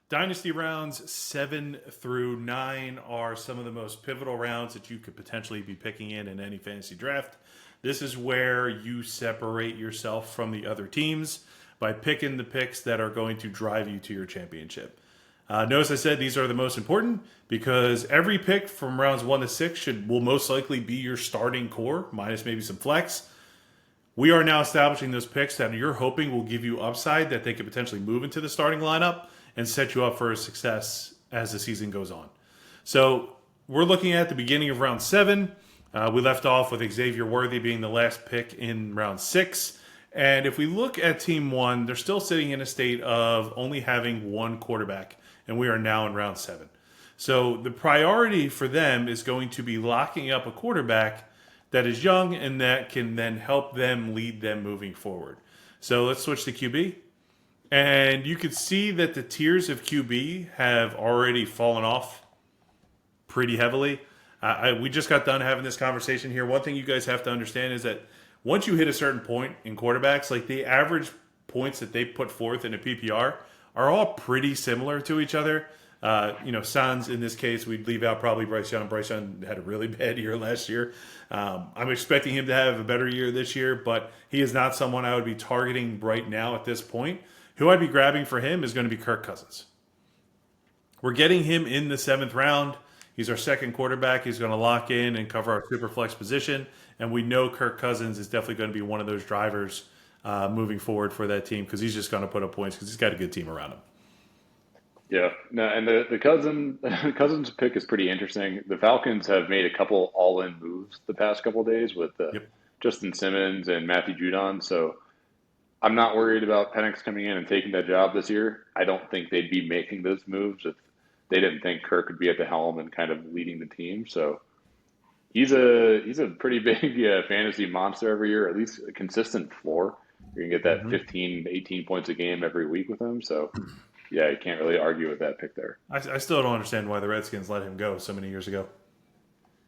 Dynasty rounds 7 through 9 are some of the most pivotal rounds that you could potentially be picking in any fantasy draft. This is where you separate yourself from the other teams by picking the picks that are going to drive you to your championship. Notice I said these are the most important because every pick from rounds 1 to 6 will most likely be your starting core, minus maybe some flex. We are now establishing those picks that you're hoping will give you upside that they could potentially move into the starting lineup and set you up for success as the season goes on. So we're looking at the beginning of round 7. We left off with Xavier Worthy being the last pick in round 6. And if we look at Team 1, they're still sitting in a state of only having one quarterback, and we are now in round 7. So the priority for them is going to be locking up a quarterback that is young and that can then help them lead them moving forward. So let's switch to QB. And you can see that the tiers of QB have already fallen off pretty heavily. We just got done having this conversation here. One thing you guys have to understand is that once you hit a certain point in quarterbacks, like the average points that they put forth in a PPR are all pretty similar to each other. Sans, in this case, we'd leave out probably Bryce Young. Bryce Young had a really bad year last year. I'm expecting him to have a better year this year, but he is not someone I would be targeting right now at this point. Who I'd be grabbing for him is going to be Kirk Cousins. We're getting him in the 7th round. He's our second quarterback. He's going to lock in and cover our super flex position. And we know Kirk Cousins is definitely going to be one of those drivers moving forward for that team because he's just going to put up points because he's got a good team around him. Yeah, no, and the Cousins pick is pretty interesting. The Falcons have made a couple all-in moves the past couple of days with Justin Simmons and Matthew Judon. So I'm not worried about Penix coming in and taking that job this year. I don't think they'd be making those moves if they didn't think Kirk would be at the helm and kind of leading the team. So he's a pretty big fantasy monster every year, at least a consistent floor. You're going to get that 15, 18 points a game every week with him. So, yeah, you can't really argue with that pick there. I still don't understand why the Redskins let him go so many years ago.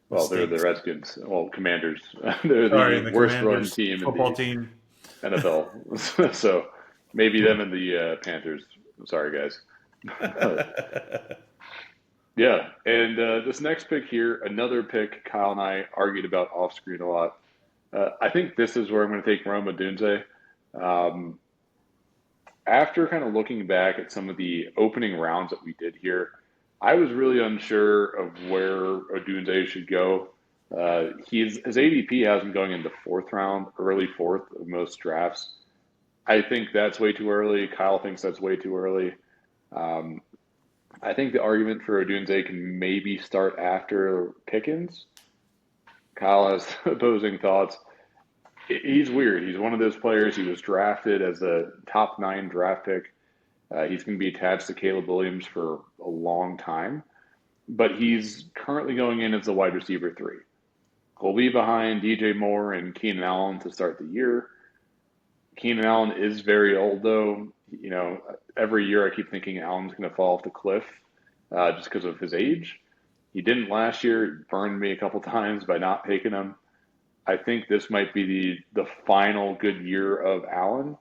Well, they're the Redskins. Well, Commanders. They're the worst run team football team. NFL. So maybe them and the Panthers. I'm sorry, guys. Yeah, and this next pick here, another pick Kyle and I argued about off screen a lot. I think this is where I'm going to take Rome Odunze. After kind of looking back at some of the opening rounds that we did here, I was really unsure of where Odunze should go. His ADP has him going in the 4th round, early 4th of most drafts. I think that's way too early. Kyle thinks that's way too early. I think the argument for Odunze can maybe start after Pickens. Kyle has opposing thoughts. He's weird. He's one of those players. He was drafted as a top 9 draft pick. He's going to be attached to Caleb Williams for a long time. But he's currently going in as the wide receiver 3. He'll be behind DJ Moore and Keenan Allen to start the year. Keenan Allen is very old, though. Every year I keep thinking Allen's going to fall off the cliff just because of his age. He didn't last year. It burned me a couple times by not taking him. I think this might be the final good year of Allen.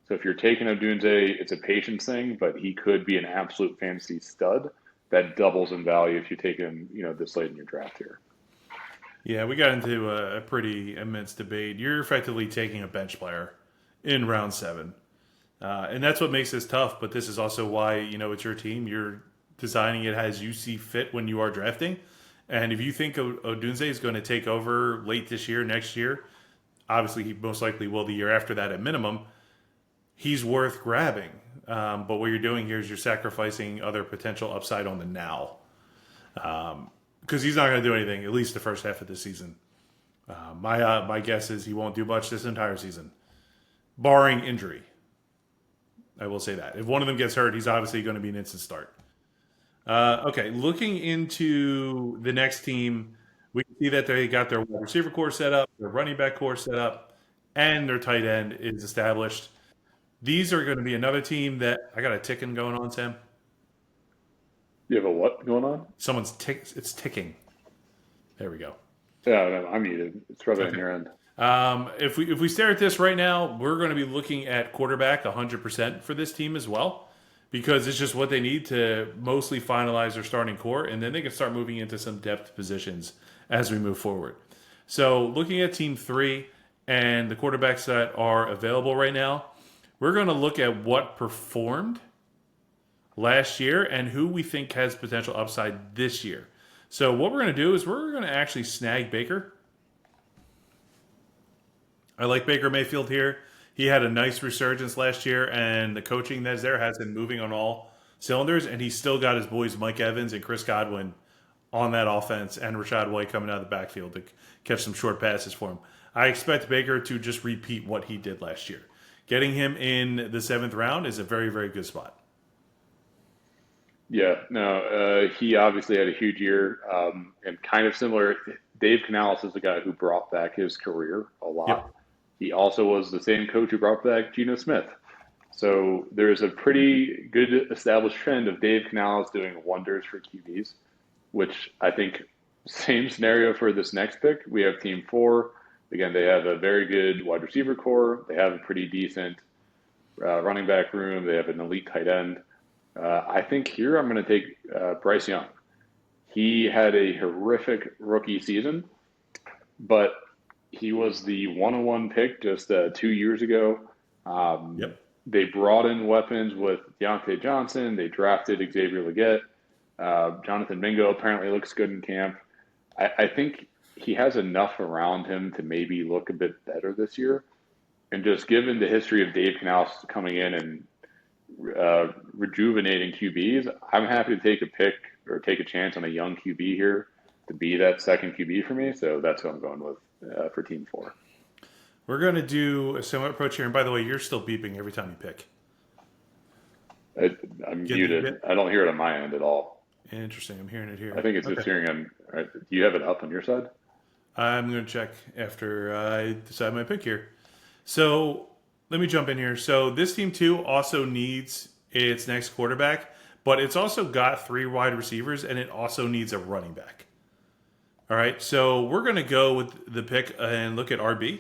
So if you're taking Odunze, it's a patience thing, but he could be an absolute fantasy stud that doubles in value if you take him, this late in your draft here. Yeah, we got into a pretty immense debate. You're effectively taking a bench player in round 7. And that's what makes this tough, but this is also why, it's your team. You're designing it as you see fit when you are drafting. And if you think Odunze is going to take over late this year, next year, obviously he most likely will the year after that at minimum, he's worth grabbing. But what you're doing here is you're sacrificing other potential upside on the now. Because he's not going to do anything, at least the first half of the season. My guess is he won't do much this entire season, barring injury. I will say that. If one of them gets hurt, he's obviously going to be an instant start. Okay, looking into the next team, we can see that they got their wide receiver core set up, their running back core set up, and their tight end is established. These are going to be another team that I got a ticking going on, Sam. You have a what going on? It's ticking. There we go. Yeah, no, I'm muted. It's rubbing on your end. If we stare at this right now, we're going to be looking at quarterback 100% for this team as well. because it's just what they need to mostly finalize their starting core, and then they can start moving into some depth positions as we move forward. So, looking at Team 3 and the quarterbacks that are available right now, we're going to look at what performed last year and who we think has potential upside this year. So, what we're going to do is we're going to actually snag Baker. I like Baker Mayfield here. He had a nice resurgence last year, and the coaching that's there has been moving on all cylinders, and he's still got his boys Mike Evans and Chris Godwin on that offense, and Rashad White coming out of the backfield to catch some short passes for him. I expect Baker to just repeat what he did last year. Getting him in the 7th round is a very, very good spot. Yeah, no, he obviously had a huge year, and kind of similar. Dave Canales is the guy who brought back his career a lot. Yep. He also was the same coach who brought back Geno Smith. So there's a pretty good established trend of Dave Canales doing wonders for QBs, which I think same scenario for this next pick. We have Team 4. Again, they have a very good wide receiver core. They have a pretty decent running back room. They have an elite tight end. I think here I'm going to take Bryce Young. He had a horrific rookie season, but he was the 101 pick just 2 years ago. Yep. They brought in weapons with Deontay Johnson. They drafted Xavier Legette. Jonathan Mingo apparently looks good in camp. I think he has enough around him to maybe look a bit better this year. And just given the history of Dave Canales coming in and rejuvenating QBs, I'm happy to take a pick or take a chance on a young QB here to be that second QB for me. So that's who I'm going with for Team 4. We're going to do a similar approach here. And by the way, you're still beeping every time you pick. I'm muted. I don't hear it on my end at all. Interesting. I'm hearing it here. I think it's just hearing on. Do you have it up on your side? I'm going to check after I decide my pick here. So let me jump in here. So this Team 2 also needs its next quarterback, but it's also got 3 wide receivers, and it also needs a running back. All right, so we're going to go with the pick and look at RB,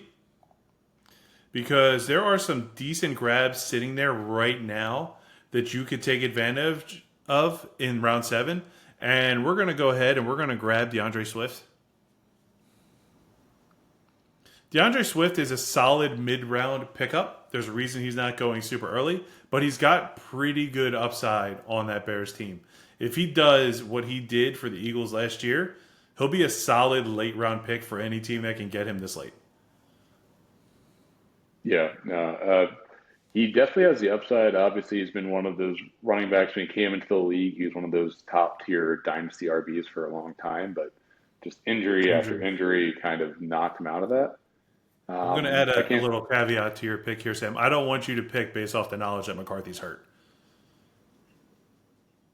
because there are some decent grabs sitting there right now that you could take advantage of in round 7. And we're going to go ahead and we're going to grab DeAndre Swift. DeAndre Swift is a solid mid-round pickup. There's a reason he's not going super early, but he's got pretty good upside on that Bears team. If he does what he did for the Eagles last year, he'll be a solid late-round pick for any team that can get him this late. Yeah, no, he definitely has the upside. Obviously, he's been one of those running backs when he came into the league. He was one of those top-tier dynasty RBs for a long time, but just injury after injury kind of knocked him out of that. I'm going to add a little caveat to your pick here, Sam. I don't want you to pick based off the knowledge that McCarthy's hurt.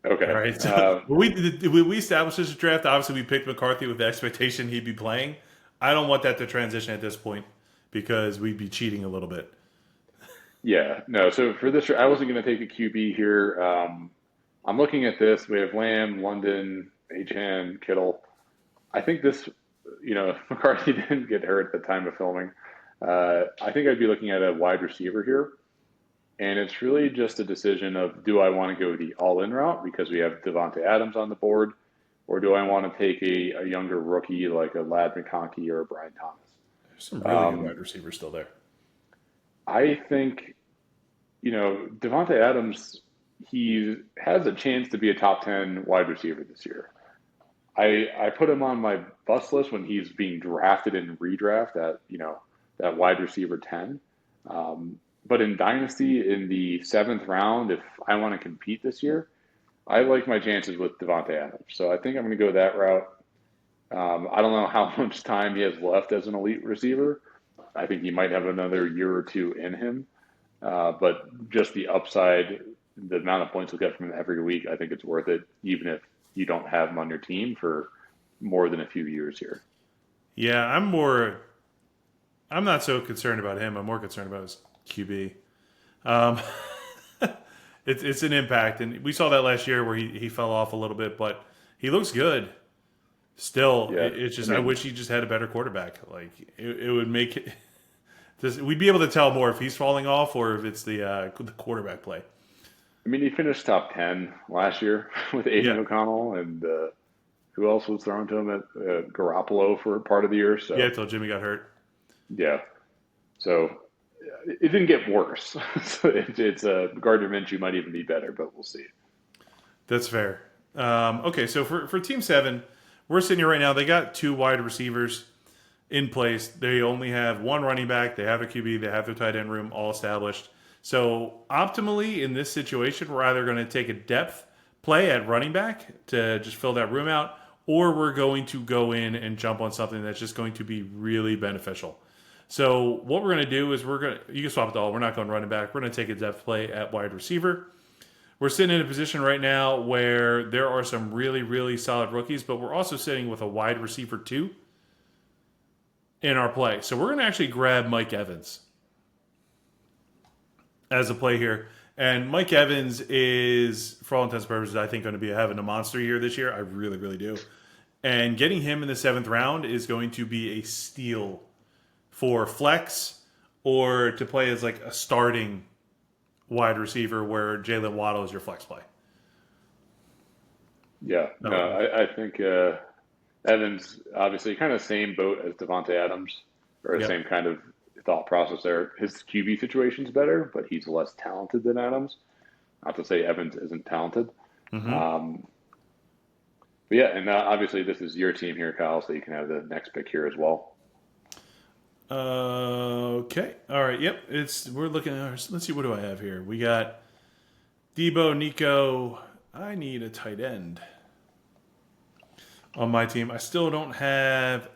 Okay. All right. So when we established this draft, obviously we picked McCarthy with the expectation he'd be playing. I don't want that to transition at this point because we'd be cheating a little bit. Yeah. No. So for this, I wasn't going to take a QB here. I'm looking at this. We have Lamb, London, Achane, Kittle. I think this, if McCarthy didn't get hurt at the time of filming, I think I'd be looking at a wide receiver here. And it's really just a decision of, do I want to go the all-in route because we have Devante Adams on the board, or do I want to take a younger rookie like a Lad McConkey or a Brian Thomas? There's some really good wide receivers still there. I think, Devante Adams, he has a chance to be a top 10 wide receiver this year. I put him on my bust list when he's being drafted in redraft at, that wide receiver 10. But in Dynasty, in the 7th round, if I want to compete this year, I like my chances with Devante Adams. So I think I'm going to go that route. I don't know how much time he has left as an elite receiver. I think he might have another year or two in him. But just the upside, the amount of points you'll get from him every week, I think it's worth it, even if you don't have him on your team for more than a few years here. Yeah, I'm not so concerned about him. I'm more concerned about his QB. It's an impact, and we saw that last year where he fell off a little bit, but he looks good. Still, Yeah. it's just I wish he just had a better quarterback. Like it would make it. We'd be able to tell more if he's falling off or if it's the quarterback play. I mean, he finished top 10 last year with Yeah, Aiden O'Connell, and who else was thrown to him at Garoppolo for part of the year. yeah, So, until Jimmy got hurt. yeah. So it didn't get worse. So it's Gardner Minshew might even be better, but we'll see. That's fair. Okay, so for Team 7, we're sitting here right now. They got 2 wide receivers in place. They only have 1 running back. They have their QB. They have their tight end room all established. So optimally in this situation, we're either going to take a depth play at running back to just fill that room out, or we're going to go in and jump on something that's just going to be really beneficial. So what we're going to do is you can swap it all. We're not going running back. We're going to take a depth play at wide receiver. We're sitting in a position right now where there are some really, really solid rookies, but we're also sitting with a wide receiver 2 in our play. So we're going to actually grab Mike Evans as a play here. And Mike Evans is, for all intents and purposes, I think going to be having a monster year this year. I really, really do. And getting him in the 7th round is going to be a steal for flex or to play as like a starting wide receiver where Jalen Waddle is your flex play. Yeah, no, No. I think Evans, obviously, kind of same boat as Devante Adams, or the Yep. same kind of thought process there. His QB situation's better, but he's less talented than Adams. Not to say Evans isn't talented. Mm-hmm. Um, but yeah, and obviously this is your team here, Kyle, so you can have the next pick here as well. Okay. All right. Yep. We're looking at. Let's see. What do I have here? We got Debo, Nico. I need a tight end on my team. I still don't have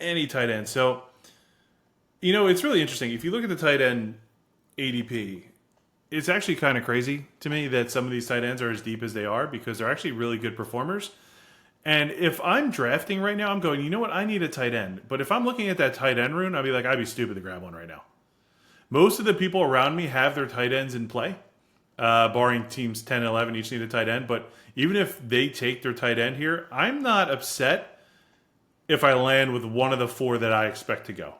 any tight end. So it's really interesting. If you look at the tight end ADP, it's actually kind of crazy to me that some of these tight ends are as deep as they are because they're actually really good performers. And if I'm drafting right now, I'm going, you know what? I need a tight end. But if I'm looking at that tight end room, I'd be stupid to grab one right now. Most of the people around me have their tight ends in play, barring teams 10 and 11, each need a tight end. But even if they take their tight end here, I'm not upset if I land with one of the 4 that I expect to go.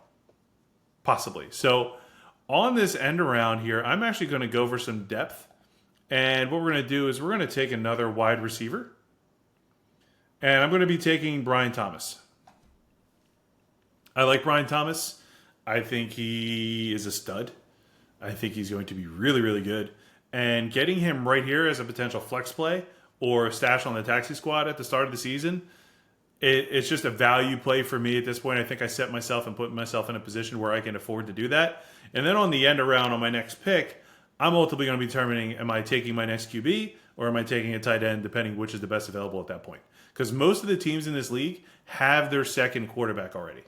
Possibly. So on this end around here, I'm actually going to go for some depth. And what we're going to do is we're going to take another wide receiver. And I'm going to be taking Brian Thomas. I like Brian Thomas. I think he is a stud. I think he's going to be really, really good. And getting him right here as a potential flex play or a stash on the taxi squad at the start of the season, it's just a value play for me at this point. I think I set myself and put myself in a position where I can afford to do that. And then on the end around on my next pick, I'm ultimately going to be determining, am I taking my next QB or am I taking a tight end, depending which is the best available at that point. Because most of the teams in this league have their second quarterback already.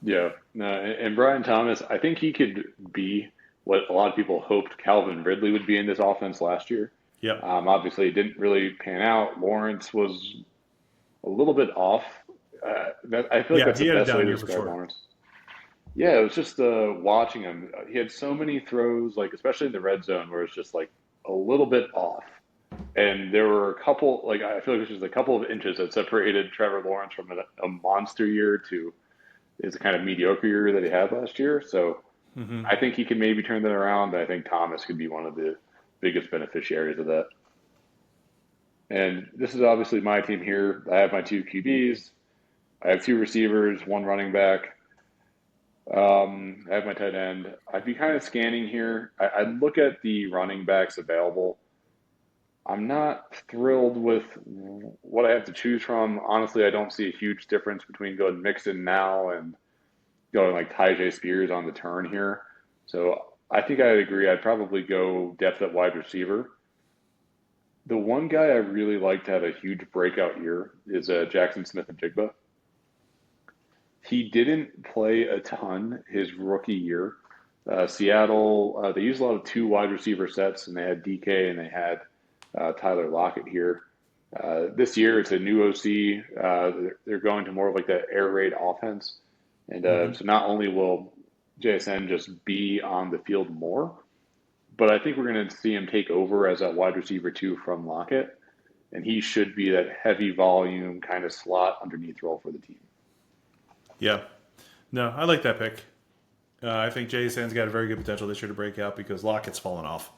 Yeah, no, and Brian Thomas, I think he could be what a lot of people hoped Calvin Ridley would be in this offense last year. Yep. Obviously, it didn't really pan out. Lawrence was a little bit off. I feel like Yeah, that's he the had a best way down to year for describe sure. Lawrence. Yeah, it was just watching him. He had so many throws, like especially in the red zone, where it's just like a little bit off. And there were a couple, like I feel like it was just a couple of inches that separated Trevor Lawrence from a monster year to his kind of mediocre year that he had last year. So Mm-hmm. I think he can maybe turn that around. I think Thomas could be one of the biggest beneficiaries of that. And this is obviously my team here. I have my 2 QBs. I have 2 receivers, 1 running back. I have my tight end. I'd be kind of scanning here. I'd look at the running backs available. I'm not thrilled with what I have to choose from. Honestly, I don't see a huge difference between going Mixon now and going like Tyjae Spears on the turn here. So I think I'd agree. I'd probably go depth at wide receiver. The one guy I really like to have a huge breakout year is Jackson Smith and Jigba. He didn't play a ton his rookie year. Seattle, they used a lot of 2 wide receiver sets, and they had DK and they had Tyler Lockett here. This year, it's a new OC. They're going to more of like the air raid offense. And Mm-hmm. so not only will JSN just be on the field more, but I think we're going to see him take over as that wide receiver 2 from Lockett. And he should be that heavy volume kind of slot underneath role for the team. Yeah. No, I like that pick. I think JSN's got a very good potential this year to break out because Lockett's fallen off.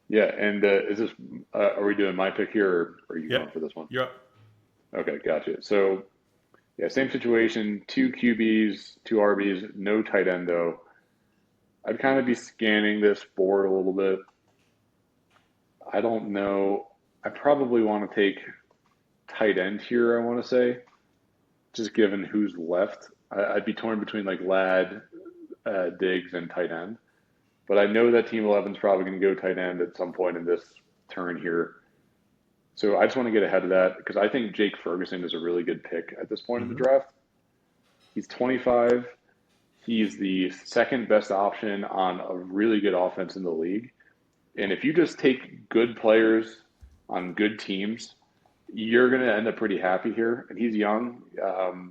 Yeah, and is this are we doing my pick here, or are you Yep. going for this one? You're up. Okay, gotcha. So yeah, same situation. Two QBs, two RBs, no tight end though. I'd kind of be scanning this board a little bit. I don't know. I probably want to take tight end here. I want to say, just given who's left, I'd be torn between like Ladd, Diggs, and tight end. But I know that Team 11's probably going to go tight end at some point in this turn here. So I just want to get ahead of that because I think Jake Ferguson is a really good pick at this point in the Hmm. draft. He's 25. He's the second best option on a really good offense in the league. And if you just take good players on good teams, you're going to end up pretty happy here. And he's young,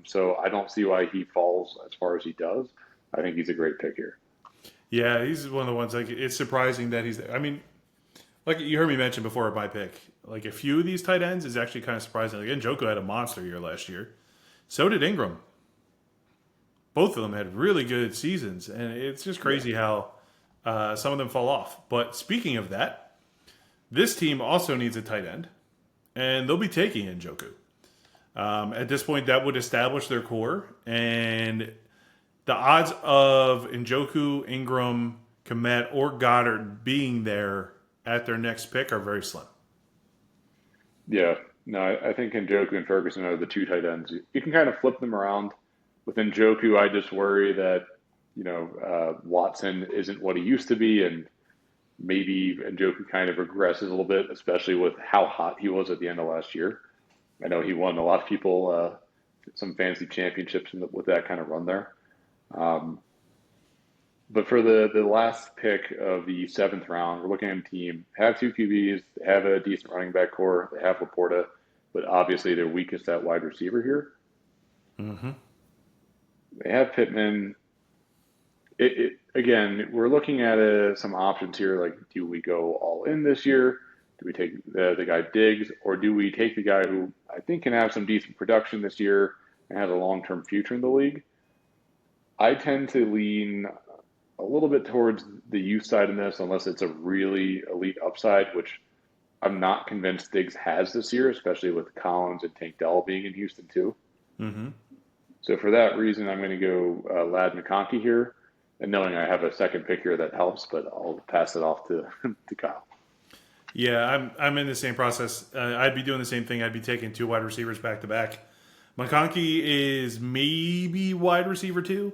so I don't see why he falls as far as he does. I think he's a great pick here. Yeah, he's one of the ones. Like, it's surprising that he's. I mean, like you heard me mention before, my pick. Like a few of these tight ends is actually kind of surprising. Like Njoku had a monster year last year. So did Ingram. Both of them had really good seasons, and it's just Yeah. crazy how some of them fall off. But speaking of that, this team also needs a tight end, and they'll be taking Njoku. At this point, that would establish their core, and the odds of Njoku, Ingram, Kmet, or Goddard being there at their next pick are very slim. Yeah. No, I think Njoku and Ferguson are the two tight ends. You can kind of flip them around. With Njoku, I just worry that, Watson isn't what he used to be, and maybe Njoku kind of regresses a little bit, especially with how hot he was at the end of last year. I know he won a lot of people some fantasy championships with that kind of run there. Um, but for the last pick of the seventh round, we're looking at a team have two QBs, they have a decent running back core, they have Laporta, but obviously they're weakest at wide receiver here. Mm-hmm. They have Pittman. Again, we're looking at some options here. Like, do we go all in this year? Do we take the guy Diggs, or do we take the guy who I think can have some decent production this year and has a long term future in the league? I tend to lean a little bit towards the youth side in this, unless it's a really elite upside, which I'm not convinced Diggs has this year, especially with Collins and Tank Dell being in Houston too. Mm-hmm. So for that reason, I'm going to go Ladd McConkey here, and knowing I have a second pick here that helps, but I'll pass it off to to Kyle. Yeah, I'm in the same process. I'd be doing the same thing. I'd be taking two wide receivers back to back. McConkey is maybe wide receiver two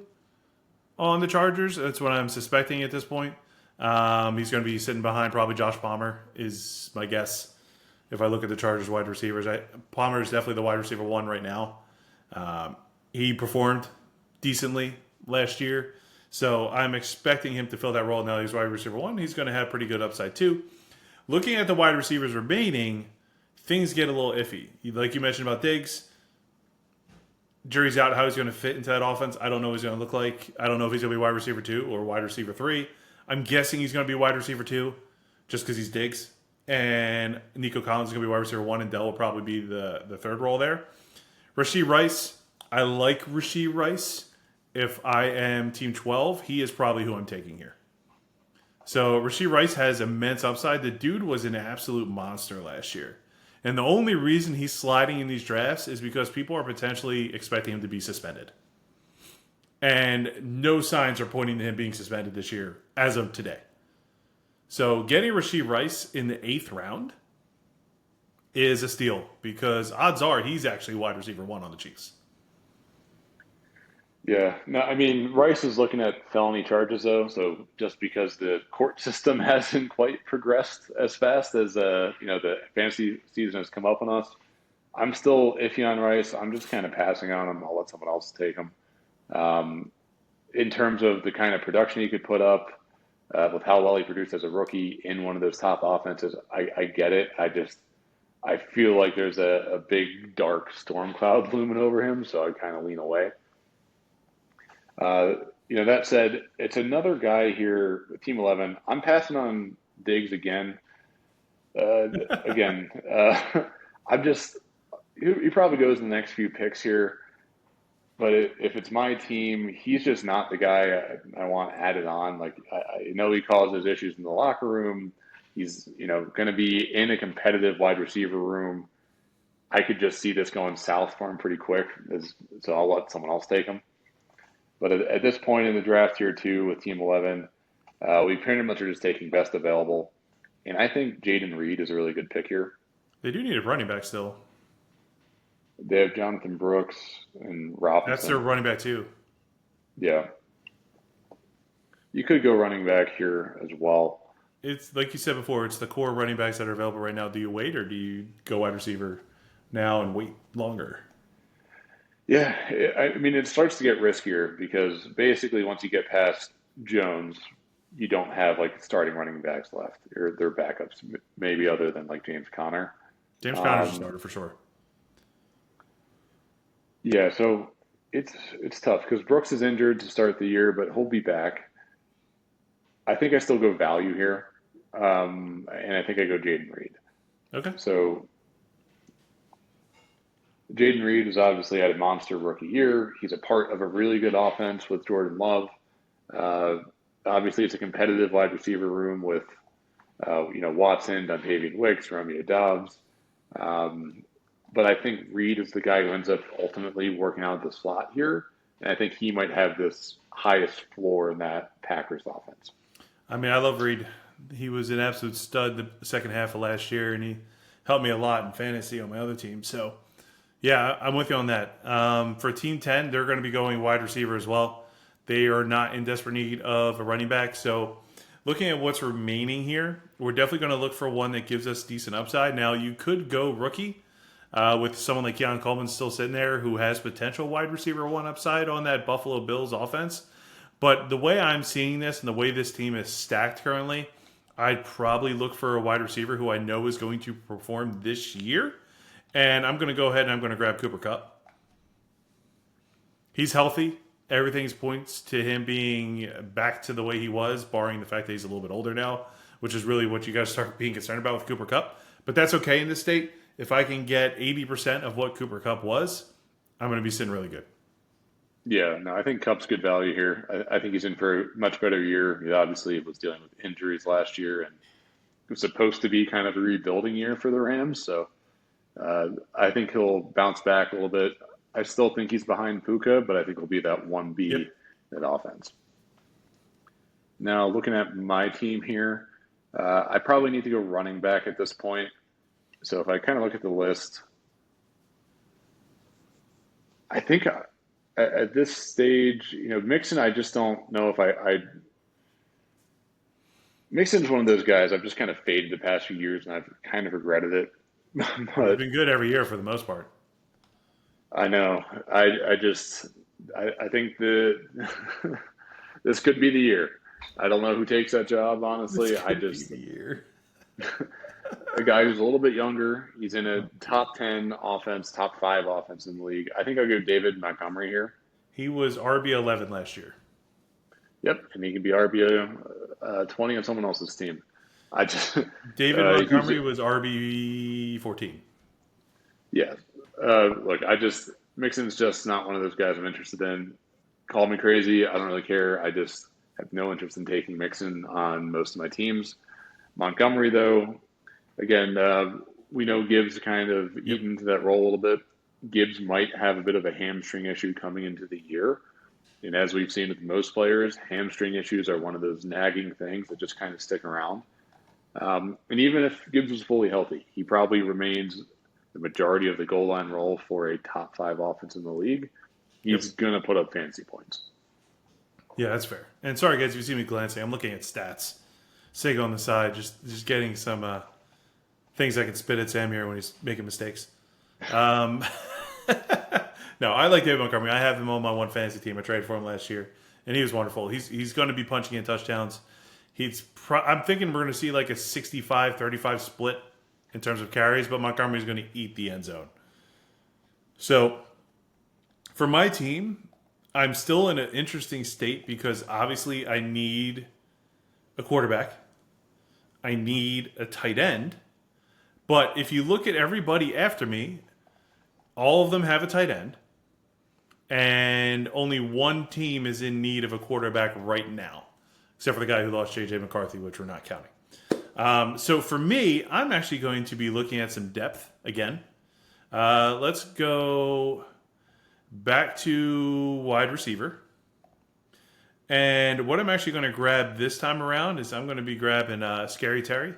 on the Chargers. That's what I'm suspecting at this point. He's going to be sitting behind probably Josh Palmer is my guess. If I look at the Chargers wide receivers, Palmer is definitely the wide receiver one right now. Um, he performed decently last year, so I'm expecting him to fill that role. Now he's wide receiver one. He's going to have pretty good upside too. Looking at the wide receivers remaining, things get a little iffy. Like you mentioned about Diggs, jury's out how he's going to fit into that offense. I don't know what he's going to look like. I don't know if he's going to be wide receiver two or wide receiver three. I'm guessing he's going to be wide receiver two just because he's Diggs. And Nico Collins is going to be wide receiver one, and Dell will probably be the third role there. Rashee Rice, I like Rashee Rice. If I am Team 12, he is probably who I'm taking here. So Rashee Rice has immense upside. The dude was an absolute monster last year. And the only reason he's sliding in these drafts is because people are potentially expecting him to be suspended. And no signs are pointing to him being suspended this year as of today. So getting Rashee Rice in the 8th round is a steal because odds are he's actually wide receiver one on the Chiefs. Yeah, no, I mean Rice is looking at felony charges though, so just because the court system hasn't quite progressed as fast as the fantasy season has come up on us, I'm still iffy on Rice. I'm just kind of passing on him. I'll let someone else take him. Um, in terms of the kind of production he could put up, with how well he produced as a rookie in one of those top offenses, I get it. I feel like there's a big dark storm cloud looming over him, so I kind of lean away. Uh, that said, it's another guy here, Team 11. I'm passing on Diggs again. Uh, again, I'm just, he probably goes in the next few picks here, but if it's my team, he's just not the guy I want added on. Like, I know he causes issues in the locker room. He's, going to be in a competitive wide receiver room. I could just see this going south for him pretty quick, so I'll let someone else take him. But at this point in the draft here, too, with Team 11, we pretty much are just taking best available. And I think Jayden Reed is a really good pick here. They do need a running back still. They have Jonathan Brooks and Robinson. That's their running back, too. Yeah. You could go running back here as well. It's like you said before, it's the core running backs that are available right now. Do you wait or do you go wide receiver now and wait longer? Yeah, I mean, it starts to get riskier because basically once you get past Jones, you don't have like starting running backs left, or their backups, maybe other than like James Conner. James Conner's a starter for sure. Yeah, so it's tough because Brooks is injured to start the year, but he'll be back. I think I still go value here, and I think I go Jayden Reed. Okay. So Jayden Reed has obviously had a monster rookie year. He's a part of a really good offense with Jordan Love. Obviously, it's a competitive wide receiver room with, Watson, Dontavian Wicks, Romeo Doubs. But I think Reed is the guy who ends up ultimately working out the slot here. And I think he might have this highest floor in that Packers offense. I mean, I love Reed. He was an absolute stud the second half of last year, and he helped me a lot in fantasy on my other team. So, yeah, I'm with you on that. For Team 10, they're going to be going wide receiver as well. They are not in desperate need of a running back. So, looking at what's remaining here, we're definitely going to look for one that gives us decent upside. Now, you could go rookie with someone like Keon Coleman still sitting there who has potential wide receiver one upside on that Buffalo Bills offense. But the way I'm seeing this and the way this team is stacked currently, I'd probably look for a wide receiver who I know is going to perform this year. And I'm going to go ahead and I'm going to grab Cooper Kupp. He's healthy. Everything points to him being back to the way he was, barring the fact that he's a little bit older now, which is really what you guys start being concerned about with Cooper Kupp. But that's okay in this state. If I can get 80% of what Cooper Kupp was, I'm going to be sitting really good. Yeah, no, I think Kupp's good value here. I think he's in for a much better year. He obviously was dealing with injuries last year, and it was supposed to be kind of a rebuilding year for the Rams. So I think he'll bounce back a little bit. I still think he's behind Puka, but I think he'll be that 1B in that offense. Now, looking at my team here, I probably need to go running back at this point. So if I kind of look at the list, I think at this stage, Mixon, I just don't know if Mixon's one of those guys I've just kind of faded the past few years, and I've kind of regretted it. He's been good every year for the most part. I know. I think this could be the year. I don't know who takes that job, honestly. This could be the year. A guy who's a little bit younger. He's in a top 10 offense, top 5 offense in the league. I think I'll go David Montgomery here. He was RB11 last year. Yep, and he can be RB 20 on someone else's team. David Montgomery was RB14. Yeah. Look, Mixon's just not one of those guys I'm interested in. Call me crazy. I don't really care. I just have no interest in taking Mixon on most of my teams. Montgomery, though, again, we know Gibbs kind of eaten into that role a little bit. Gibbs might have a bit of a hamstring issue coming into the year. And as we've seen with most players, hamstring issues are one of those nagging things that just kind of stick around. And even if Gibbs was fully healthy, he probably remains the majority of the goal line role for a top 5 offense in the league. He's going to put up fantasy points. Yeah, that's fair. And sorry, guys, if you see me glancing, I'm looking at stats. Sig on the side, just getting some things I can spit at Sam here when he's making mistakes. No, I like David Montgomery. I have him on my one fantasy team. I traded for him last year, and he was wonderful. He's going to be punching in touchdowns. I'm thinking we're going to see like a 65-35 split in terms of carries, but Montgomery's going to eat the end zone. So for my team, I'm still in an interesting state because obviously I need a quarterback. I need a tight end. But if you look at everybody after me, all of them have a tight end. And only one team is in need of a quarterback right now, except for the guy who lost J.J. McCarthy, which we're not counting. So for me, I'm actually going to be looking at some depth again. Let's go back to wide receiver. And what I'm actually going to grab this time around is I'm going to be grabbing Scary Terry.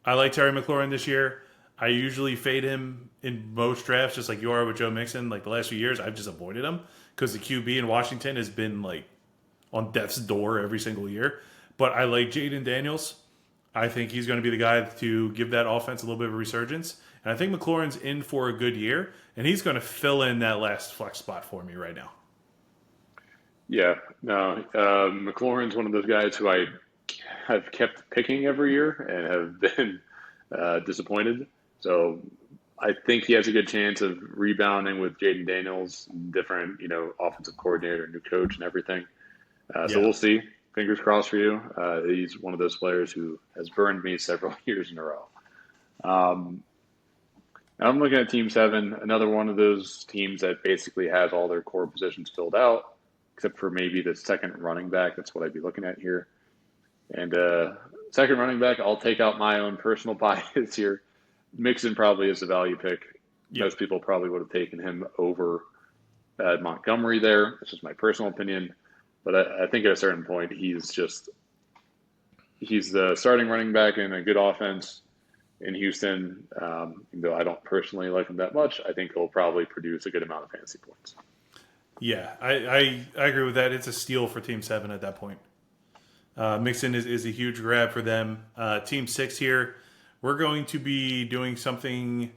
I like Terry McLaurin this year. I usually fade him in most drafts, just like you are with Joe Mixon. Like the last few years, I've just avoided him because the QB in Washington has been like on death's door every single year. But I like Jayden Daniels. I think he's going to be the guy to give that offense a little bit of a resurgence. And I think McLaurin's in for a good year, and he's going to fill in that last flex spot for me right now. Yeah, no, McLaurin's one of those guys who I have kept picking every year and have been disappointed. So I think he has a good chance of rebounding with Jaden Daniels, different, offensive coordinator, new coach, and everything. So Yeah. we'll see. Fingers crossed for you. He's one of those players who has burned me several years in a row. Um, I'm looking at Team 7, another one of those teams that basically has all their core positions filled out, except for maybe the second running back. That's what I'd be looking at here. And second running back, I'll take out my own personal bias here. Mixon probably is a value pick. Yep. Most people probably would have taken him over Montgomery there. This is my personal opinion. But I think at a certain point, he's the starting running back in a good offense in Houston. Even though I don't personally like him that much, I think he'll probably produce a good amount of fantasy points. Yeah, I agree with that. It's a steal for Team 7 at that point. Mixon is a huge grab for them. Team 6 here, we're going to be doing something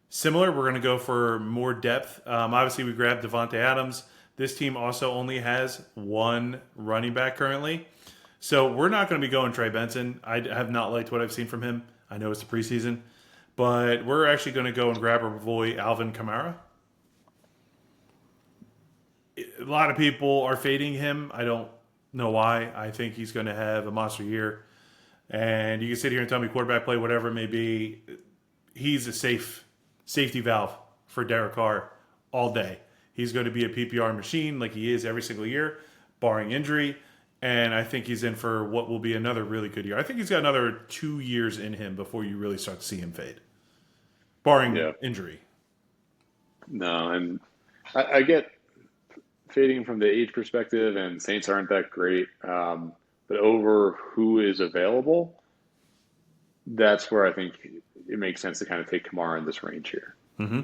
similar. We're going to go for more depth. Obviously, we grabbed Devante Adams. This team also only has one running back currently. So we're not going to be going Trey Benson. I have not liked what I've seen from him. I know it's the preseason. But we're actually going to go and grab our boy Alvin Kamara. A lot of people are fading him. I don't know why. I think he's going to have a monster year. And you can sit here and tell me quarterback play, whatever it may be. He's a safety valve for Derek Carr all day. He's going to be a PPR machine like he is every single year, barring injury. And I think he's in for what will be another really good year. I think he's got another 2 years in him before you really start to see him fade, barring injury. No, and I get fading from the age perspective, and Saints aren't that great. But over who is available, that's where I think it makes sense to kind of take Kamara in this range here. Mm-hmm.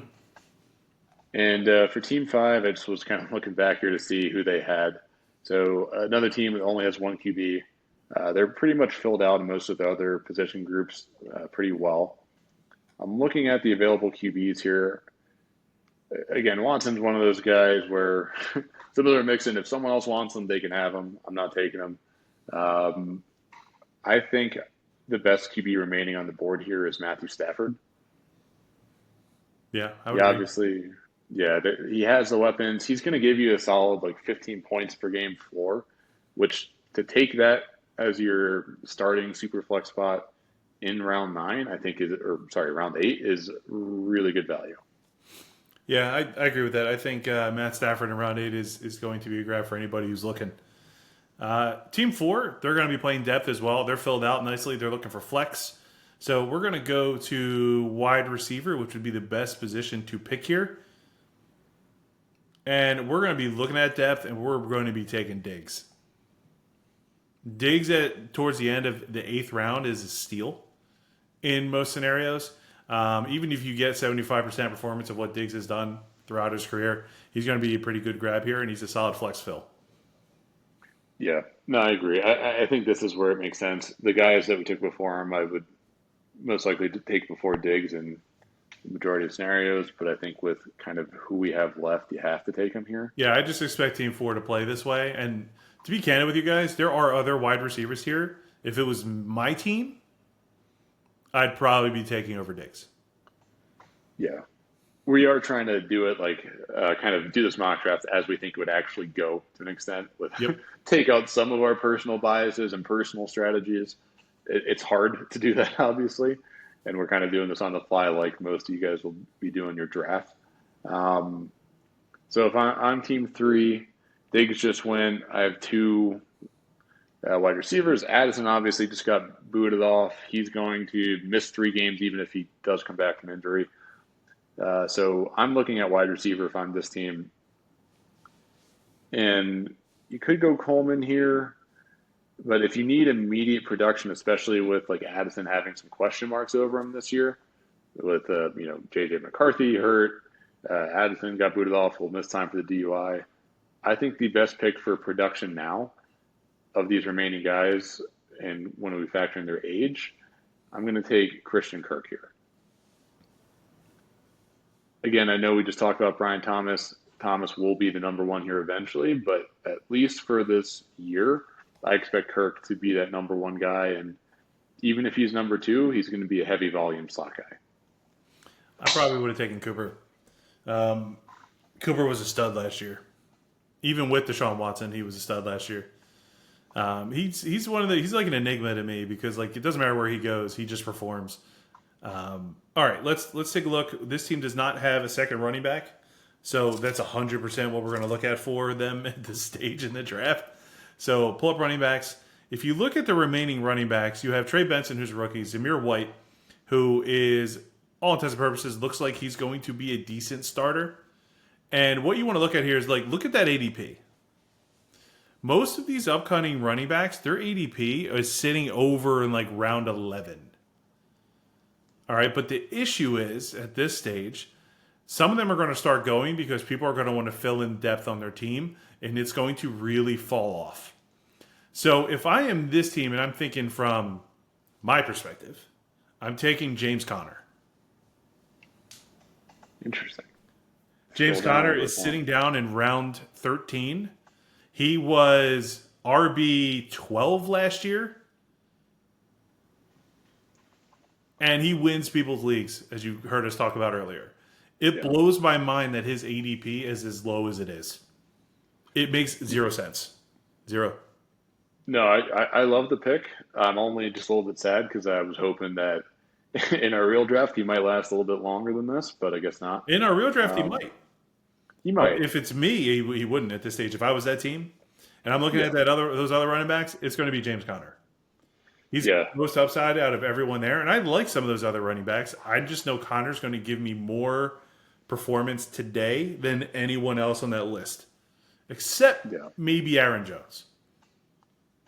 And for Team 5, I just was kind of looking back here to see who they had. So another team that only has one QB. They're pretty much filled out in most of the other position groups pretty well. I'm looking at the available QBs here. Again, Watson's one of those guys where similar to Mixon, if someone else wants them, they can have them. I'm not taking them. I think the best QB remaining on the board here is Matthew Stafford. Yeah, obviously, he has the weapons. He's going to give you a solid 15 points per game floor, which to take that as your starting super flex spot in round 9, I think round 8 is really good value. Yeah, I agree with that. I think Matt Stafford in round 8 is going to be a grab for anybody who's looking. Team 4, they're going to be playing depth as well. They're filled out nicely. They're looking for flex. So we're going to go to wide receiver, which would be the best position to pick here. And we're going to be looking at depth, and we're going to be taking Diggs. Diggs towards the end of the 8th round is a steal in most scenarios. Even if you get 75% performance of what Diggs has done throughout his career, he's going to be a pretty good grab here, and he's a solid flex fill. Yeah, no, I agree. I think this is where it makes sense. The guys that we took before him, I would most likely take before Diggs in the majority of scenarios, but I think with kind of who we have left, you have to take him here. Yeah, I just expect Team 4 to play this way. And to be candid with you guys, there are other wide receivers here. If it was my team, I'd probably be taking over Diggs. Yeah. We are trying to do it kind of do this mock draft as we think it would actually go to an extent. Take out some of our personal biases and personal strategies. It's hard to do that, obviously. And we're kind of doing this on the fly like most of you guys will be doing your draft. So if I'm Team 3, Diggs just went. I have two Wide receivers, Addison obviously just got booted off. He's going to miss 3 games even if he does come back from injury. So I'm looking at wide receiver if I'm this team. And you could go Coleman here, but if you need immediate production, especially with like Addison having some question marks over him this year, with JJ McCarthy hurt, Addison got booted off, will miss time for the DUI. I think the best pick for production now of these remaining guys, and when we factor in their age, I'm going to take Christian Kirk here. Again, I know we just talked about Brian Thomas. Thomas will be the number one here eventually, but at least for this year, I expect Kirk to be that number one guy. And even if he's number two, he's going to be a heavy volume slot guy. I probably would have taken Cooper. Cooper was a stud last year. Even with Deshaun Watson, he was a stud last year. He's like an enigma to me because like it doesn't matter where he goes, he just performs. All right, let's take a look. This team does not have a second running back, so that's 100% what we're going to look at for them at this stage in the draft. So pull up running backs. If you look at the remaining running backs, you have Trey Benson, who's a rookie, Zamir White, who is, all intents and purposes, looks like he's going to be a decent starter. And what you want to look at here is like, look at that ADP. Most of these upcoming running backs, their ADP is sitting over in like round 11. All right, but the issue is at this stage, some of them are going to start going because people are going to want to fill in depth on their team, and it's going to really fall off. So if I am this team and I'm thinking from my perspective, I'm taking James Conner. Interesting. James Conner is sitting down in round 13. He was RB 12 last year. And he wins people's leagues, as you heard us talk about earlier. It blows my mind that his ADP is as low as it is. It makes zero sense. Zero. No, I love the pick. I'm only just a little bit sad because I was hoping that in our real draft he might last a little bit longer than this, but I guess not. In our real draft, he might. He might. If it's me, he wouldn't at this stage. If I was that team, and I'm looking at those other running backs, it's going to be James Conner. He's the most upside out of everyone there. And I like some of those other running backs. I just know Connor's going to give me more performance today than anyone else on that list. Except maybe Aaron Jones.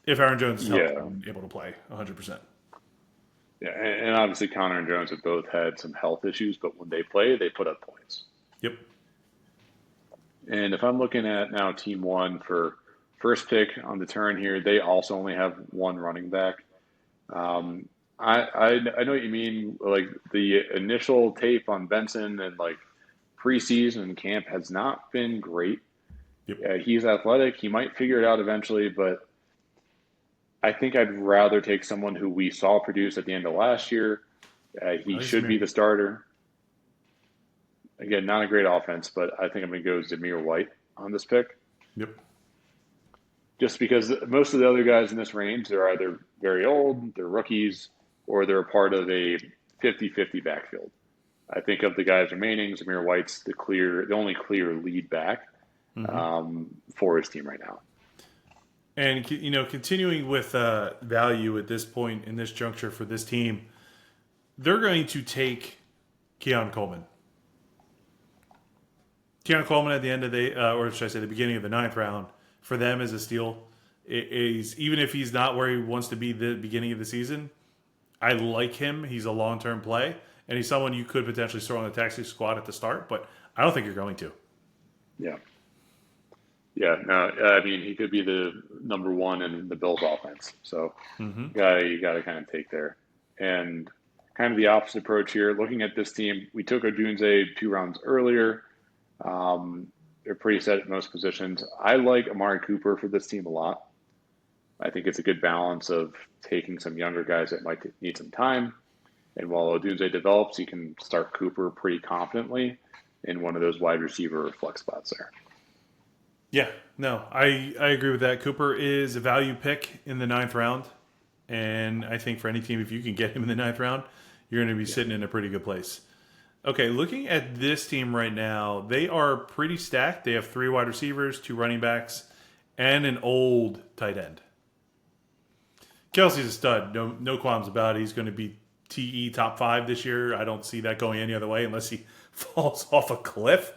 If Aaron Jones is healthy and able to play 100%. Yeah, and obviously Connor and Jones have both had some health issues, but when they play, they put up points. Yep. And if I'm looking at now team one for first pick on the turn here, they also only have one running back. I know what you mean. Like the initial tape on Benson and like preseason and camp has not been great. Yep. He's athletic. He might figure it out eventually, but I think I'd rather take someone who we saw produce at the end of last year. He should be the starter. Again, not a great offense, but I think I'm going to go Zamir White on this pick. Yep. Just because most of the other guys in this range, they're either very old, they're rookies, or they're part of a 50-50 backfield. I think of the guys remaining, Zamir White's the only clear lead back for his team right now. And, continuing with value at this point in this juncture for this team, they're going to take Keon Coleman. Keon Coleman at the end of the beginning of the 9th round, for them is a steal. Even if he's not where he wants to be the beginning of the season, I like him. He's a long-term play, and he's someone you could potentially throw on the taxi squad at the start, but I don't think you're going to. Yeah. Yeah, no, I mean, he could be the number one in the Bills offense. So you got to kind of take there. And kind of the opposite approach here. Looking at this team, we took Odunze 2 rounds earlier. They're pretty set at most positions. I like Amari Cooper for this team a lot. I think it's a good balance of taking some younger guys that might need some time. And while Odunze develops, you can start Cooper pretty confidently in one of those wide receiver flex spots there. Yeah, no, I agree with that. Cooper is a value pick in the 9th round. And I think for any team, if you can get him in the 9th round, you're going to be sitting in a pretty good place. Okay, looking at this team right now, they are pretty stacked. They have 3 wide receivers, 2 running backs, and an old tight end. Kelsey's a stud. No qualms about it. He's going to be TE top 5 this year. I don't see that going any other way unless he falls off a cliff.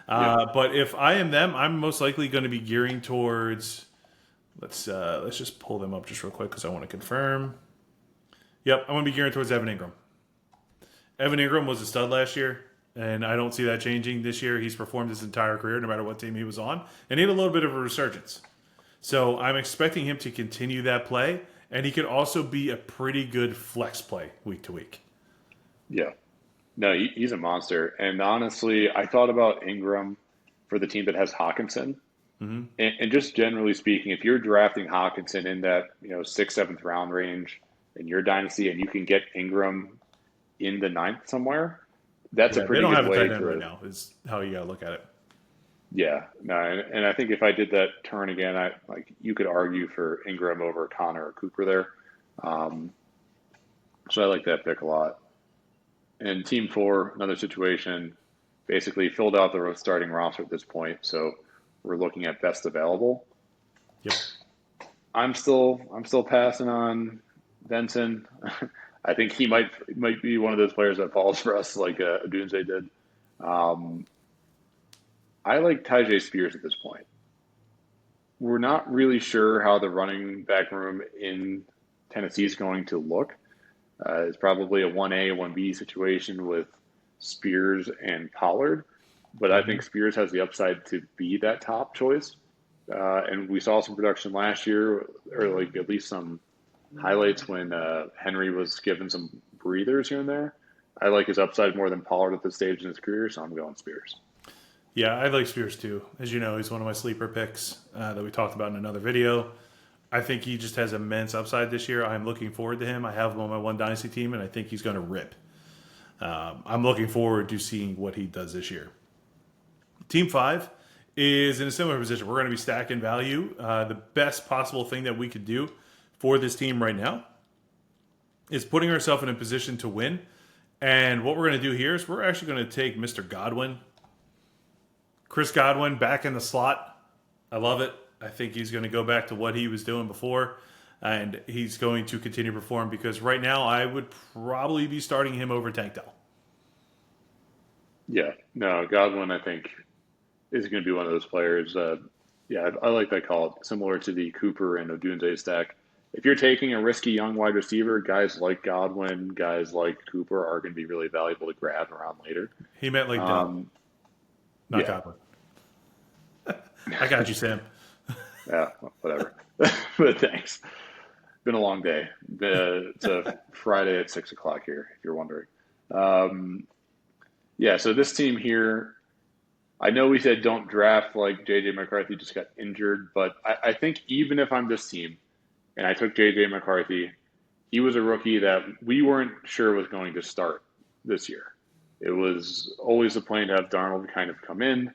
But if I am them, I'm most likely going to be gearing towards. Let's just pull them up just real quick because I want to confirm. Yep, I'm going to be gearing towards Evan Ingram. Evan Ingram was a stud last year, and I don't see that changing this year. He's performed his entire career, no matter what team he was on, and he had a little bit of a resurgence. So I'm expecting him to continue that play, and he could also be a pretty good flex play week to week. Yeah. No, he's a monster. And honestly, I thought about Ingram for the team that has Hawkinson. Mm-hmm. And just generally speaking, if you're drafting Hawkinson in that 6th, 7th round range in your dynasty, and you can get Ingram in the 9th somewhere, that's a pretty good way. They don't have a tight end right now. Is how you got to look at it. Yeah, no, and I think if I did that turn again, you could argue for Ingram over Connor or Cooper there. So I like that pick a lot. And Team 4, another situation, basically filled out the starting roster at this point. So we're looking at best available. Yep. I'm still passing on Benson. I think he might be one of those players that falls for us like Odunze did. I like Tyjae Spears at this point. We're not really sure how the running back room in Tennessee is going to look. It's probably a 1A, 1B situation with Spears and Pollard. But I think Spears has the upside to be that top choice. And we saw some production last year, or like at least some highlights when Henry was given some breathers here and there. I like his upside more than Pollard at this stage in his career, so I'm going Spears. Yeah, I like Spears too. As you know, he's one of my sleeper picks that we talked about in another video. I think he just has immense upside this year. I'm looking forward to him. I have him on my one Dynasty team, and I think he's going to rip. I'm looking forward to seeing what he does this year. Team 5 is in a similar position. We're going to be stacking value. The best possible thing that we could do for this team right now is putting ourselves in a position to win. And what we're going to do here is we're actually going to take Mr. Godwin. Chris Godwin back in the slot. I love it. I think he's going to go back to what he was doing before, and he's going to continue to perform because right now I would probably be starting him over Tank Dell. Yeah, no, Godwin I think is going to be one of those players. I like that call. Similar to the Cooper and Odunze stack. If you're taking a risky young wide receiver, guys like Godwin, guys like Cooper are going to be really valuable to grab around later. He meant like Dell, not Godwin. I got you, Sam. Yeah, whatever. But thanks. Been a long day. It's a Friday at 6 o'clock here, if you're wondering. So this team here, I know we said don't draft like J.J. McCarthy just got injured, but I think even if I'm this team and I took J.J. McCarthy, he was a rookie that we weren't sure was going to start this year. It was always the plan to have Darnold kind of come in,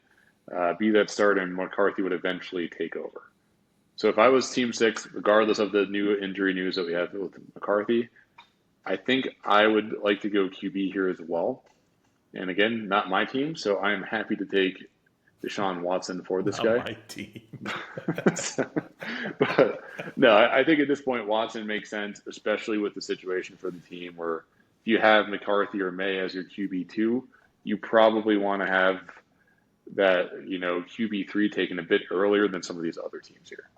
be that starter, and McCarthy would eventually take over. So if I was Team 6, regardless of the new injury news that we have with McCarthy, I think I would like to go QB here as well. And again, not my team, so I am happy to take Deshaun Watson for this guy. Not my team. But no, I think at this point Watson makes sense, especially with the situation for the team where if you have McCarthy or May as your QB2, you probably want to have that, QB3 taken a bit earlier than some of these other teams here.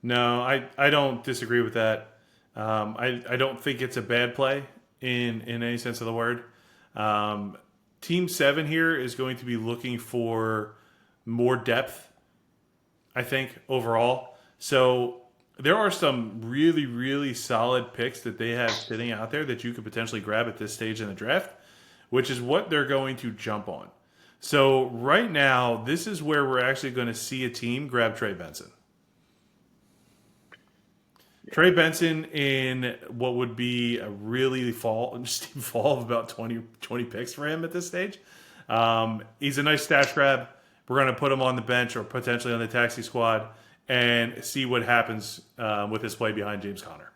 No, I don't disagree with that. I don't think it's a bad play in any sense of the word. Team 7 here is going to be looking for more depth, I think, overall. So there are some really, really solid picks that they have sitting out there that you could potentially grab at this stage in the draft, which is what they're going to jump on. So right now, this is where we're actually going to see a team grab Trey Benson. Trey Benson in what would be a really fall of about 20 picks for him at this stage. He's a nice stash grab. We're going to put him on the bench or potentially on the taxi squad and see what happens with his play behind James Conner.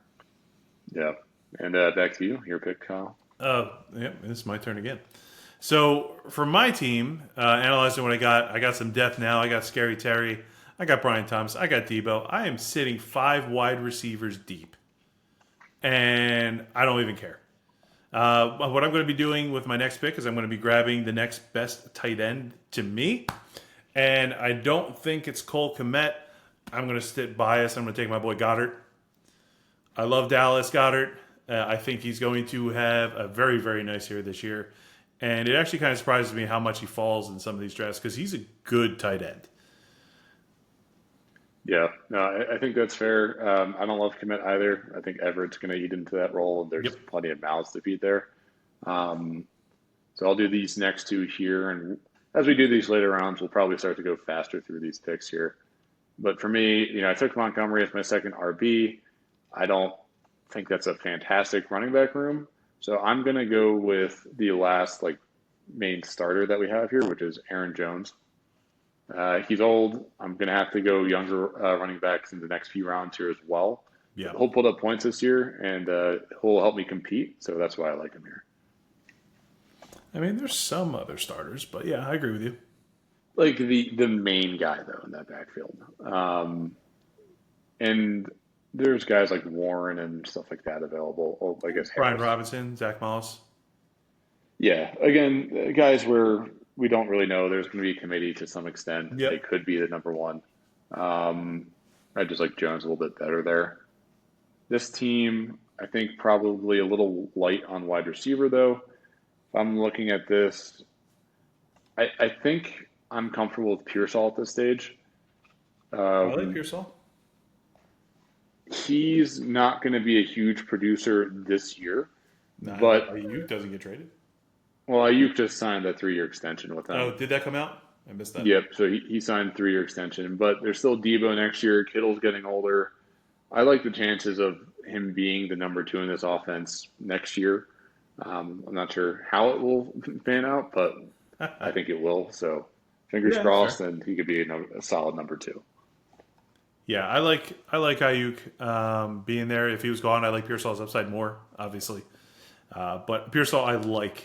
Yeah. And back to you, your pick, Kyle. It's my turn again. So for my team, analyzing what I got some depth now. I got Scary Terry. I got Brian Thomas. I got Debo. I am sitting 5 wide receivers deep. and I don't even care. What I'm going to be doing with my next pick is I'm going to be grabbing the next best tight end to me, and I don't think it's Cole Kmet. I'm going to sit biased. I'm going to take my boy Goddard. I love Dallas Goedert. I think he's going to have a very, very nice year this year. And it actually kind of surprises me how much he falls in some of these drafts because he's a good tight end. Yeah, no, I think that's fair. I don't love Kmet either. I think Everett's going to eat into that role, and there's plenty of mouths to feed there. So I'll do these next two here, and as we do these later rounds, we'll probably start to go faster through these picks here. But for me, I took Montgomery as my second RB. I don't think that's a fantastic running back room, so I'm going to go with the last main starter that we have here, which is Aaron Jones. He's old. I'm going to have to go younger running backs in the next few rounds here as well. Yeah. He'll put up points this year, and he'll help me compete, so that's why I like him here. I mean, there's some other starters, but yeah, I agree with you. Like the main guy, though, in that backfield. And there's guys like Warren and stuff like that available. Oh, I guess Brian Harris. Robinson, Zach Moss. Yeah, again, guys where we don't really know. There's going to be a committee to some extent. Yep. They could be the number one. I just like Jones a little bit better there. This team, I think, probably a little light on wide receiver, though. If I'm looking at this, I think I'm comfortable with Pearsall at this stage. I like Pearsall. He's not going to be a huge producer this year, Nah, but Ayuk doesn't get traded. well, Ayuk just signed that 3-year extension with them. Oh, did that come out? I missed that. Yep. So he signed a 3-year extension, but there's still Debo next year. Kittle's getting older. I like the chances of him being the number 2 in this offense next year. I'm not sure how it will pan out, but I think it will. So fingers crossed, and he could be a solid number 2. Yeah, I like Ayuk being there. If he was gone, I like Pearsall's upside more, obviously. But Pearsall, I like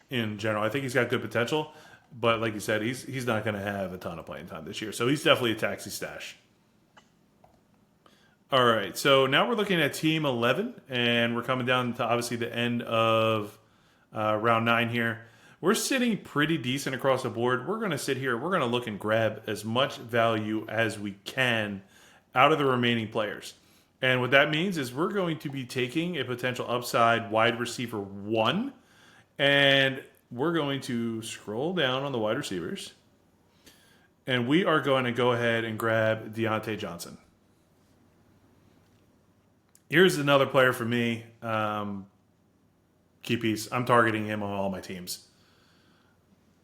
in general. I think he's got good potential, but like you said, he's not going to have a ton of playing time this year. So he's definitely a taxi stash. All right, so now we're looking at Team 11, and we're coming down to obviously the end of round 9 here. We're sitting pretty decent across the board. We're going to sit here. We're going to look and grab as much value as we can out of the remaining players. And what that means is we're going to be taking a potential upside wide receiver 1, and we're going to scroll down on the wide receivers, and we are going to go ahead and grab Deontay Johnson. Here's another player for me. Key piece. I'm targeting him on all my teams.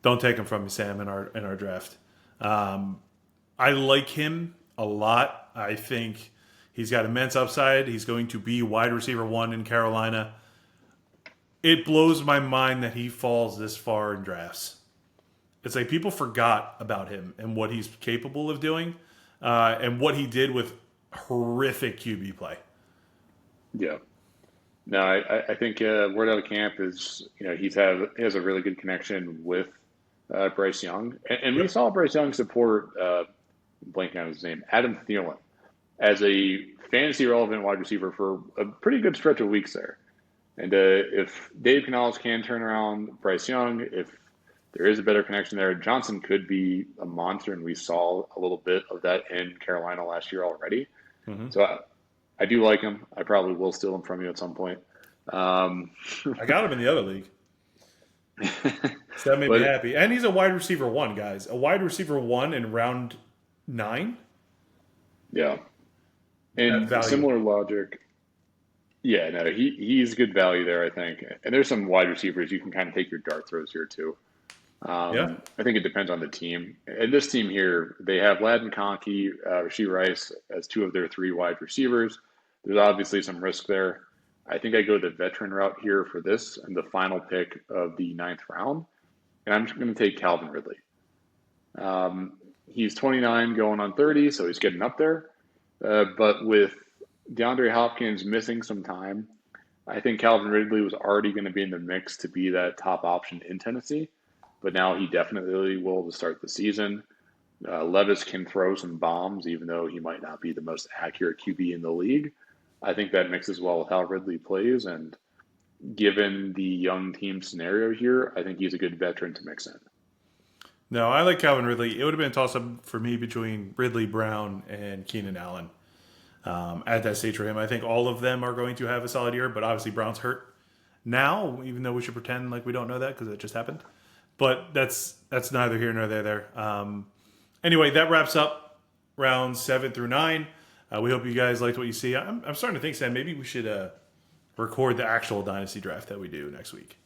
Don't take him from me, Sam, in our draft. I like him a lot. I think he's got immense upside. He's going to be wide receiver 1 in Carolina. It blows my mind that he falls this far in drafts. It's like people forgot about him and what he's capable of doing and what he did with horrific QB play. Yeah. No, I think word out of camp is he has a really good connection with Bryce Young, and we saw Bryce Young support blanking on his name, Adam Thielen, as a fantasy relevant wide receiver for a pretty good stretch of weeks there. And if Dave Canales can turn around Bryce Young, if there is a better connection there, Johnson could be a monster, and we saw a little bit of that in Carolina last year already. Mm-hmm. So I do like him. I probably will steal him from you at some point. I got him in the other league. So that made me happy. And he's a wide receiver 1, guys. A wide receiver 1 in round 9. Yeah. And similar logic. Yeah, no, he's good value there, I think. And there's some wide receivers you can kind of take your dart throws here, too. I think it depends on the team. And this team here, they have McConkey, Rashee Rice as 2 of their 3 wide receivers. There's obviously some risk there. I think I go the veteran route here for this and the final pick of the 9th round. And I'm just going to take Calvin Ridley. He's 29 going on 30, so he's getting up there. But with DeAndre Hopkins missing some time, I think Calvin Ridley was already going to be in the mix to be that top option in Tennessee. But now he definitely will to start the season. Levis can throw some bombs, even though he might not be the most accurate QB in the league. I think that mixes well with how Ridley plays, and given the young team scenario here, I think he's a good veteran to mix in. No, I like Calvin Ridley. It would have been a toss up for me between Ridley, Brown, and Keenan Allen at that stage for him. I think all of them are going to have a solid year, but obviously Brown's hurt now, even though we should pretend like we don't know that because it just happened. But that's neither here nor there. Anyway, that wraps up rounds 7 through 9. We hope you guys liked what you see. I'm starting to think, Sam, maybe we should record the actual Dynasty draft that we do next week.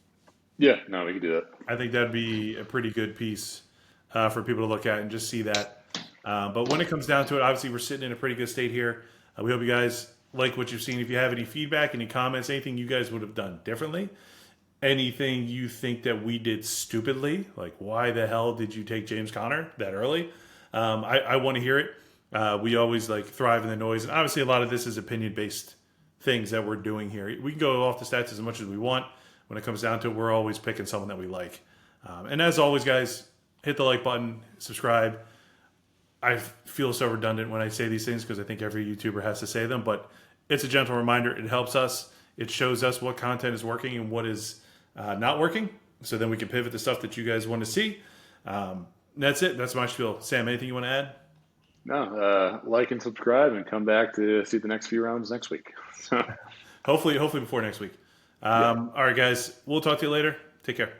Yeah, no, we can do that. I think that'd be a pretty good piece for people to look at and just see that. But when it comes down to it, obviously we're sitting in a pretty good state here. We hope you guys like what you've seen. If you have any feedback, any comments, anything you guys would have done differently, anything you think that we did stupidly, like why the hell did you take James Conner that early? I want to hear it. We always like thrive in the noise, and obviously a lot of this is opinion-based things that we're doing here. We can go off the stats as much as we want. When it comes down to it, we're always picking someone that we like. And as always, guys, hit the like button, subscribe. I feel so redundant when I say these things because I think every YouTuber has to say them, but it's a gentle reminder. It helps us. It shows us what content is working and what is not working, so then we can pivot to stuff that you guys want to see. That's it. That's my spiel. Sam, anything you want to add? No, like and subscribe and come back to see the next few rounds next week. Hopefully before next week. All right, guys. We'll talk to you later. Take care.